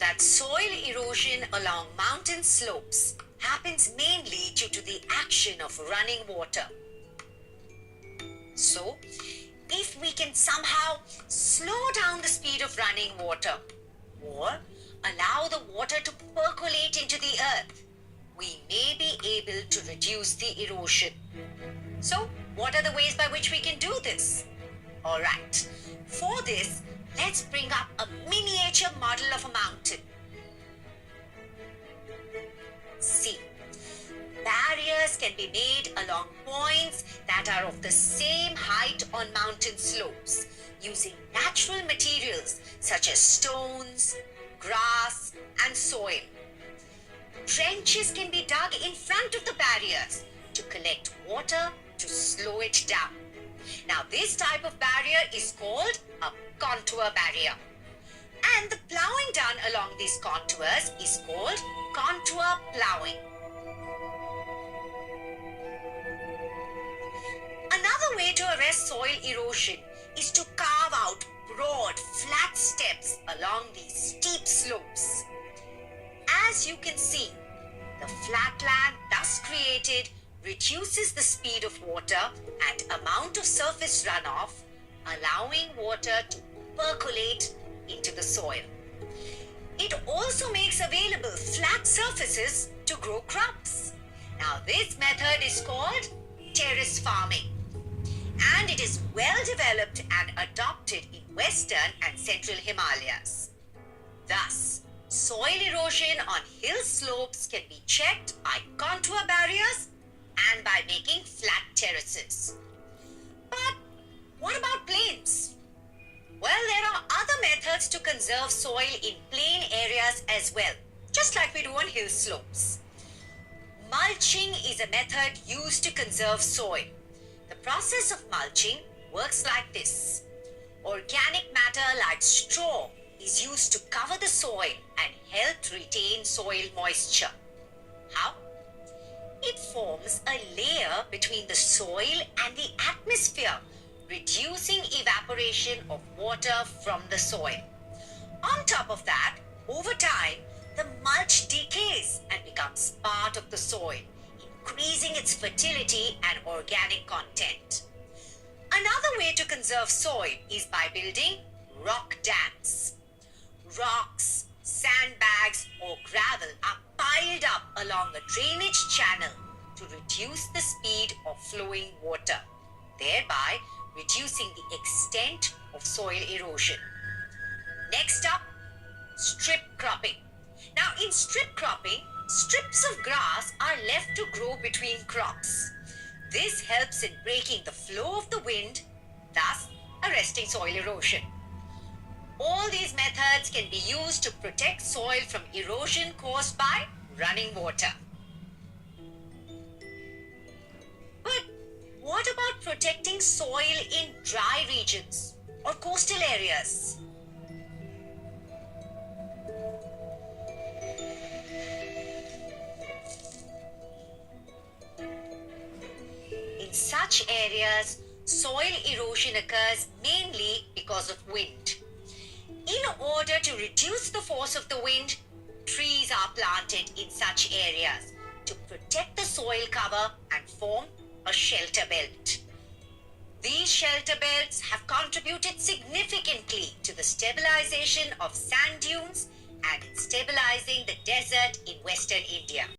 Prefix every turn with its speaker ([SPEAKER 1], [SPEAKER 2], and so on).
[SPEAKER 1] that soil erosion along mountain slopes happens mainly due to the action of running water. So, if we can somehow slow down the speed of running water or allow the water to percolate into the earth, we may be able to reduce the erosion. So, what are the ways by which we can do this? Alright, for this, let's bring up a miniature model of a mountain. See, barriers can be made along points that are of the same height on mountain slopes using natural materials such as stones, grass, and soil. Trenches can be dug in front of the barriers to collect water to slow it down. Now, this type of barrier is called a contour barrier. And the plowing done along these contours is called contour plowing. Another way to arrest soil erosion is to carve out broad, flat steps along these steep slopes. As you can see, the flat land thus created reduces the speed of water and amount of surface runoff, allowing water to percolate into the soil. It also makes available flat surfaces to grow crops. Now, this method is called terrace farming, and it is well developed and adopted in western and central Himalayas. Thus, soil erosion on hill slopes can be checked by contour barriers and by making flat terraces. But what about plains? Well, there are other methods to conserve soil in plain areas as well, just like we do on hill slopes. Mulching is a method used to conserve soil. The process of mulching works like this. Organic matter like straw is used to cover the soil and help retain soil moisture. How? It forms a layer between the soil and the atmosphere, reducing evaporation of water from the soil. On top of that, over time, the mulch decays and becomes part of the soil, increasing its fertility and organic content. Another way to conserve soil is by building rock dams. Rocks, sandbags, or gravel are piled up along a drainage channel to reduce the speed of flowing water, thereby reducing the extent of soil erosion. Next up, strip cropping. Now, in strip cropping, strips of grass are left to grow between crops. This helps in breaking the flow of the wind, thus arresting soil erosion. All these methods can be used to protect soil from erosion caused by running water. But what about protecting soil in dry regions or coastal areas? In such areas, soil erosion occurs mainly because of wind. In order to reduce the force of the wind, trees are planted in such areas to protect the soil cover and form a shelter belt. These shelter belts have contributed significantly to the stabilization of sand dunes and in stabilizing the desert in western India.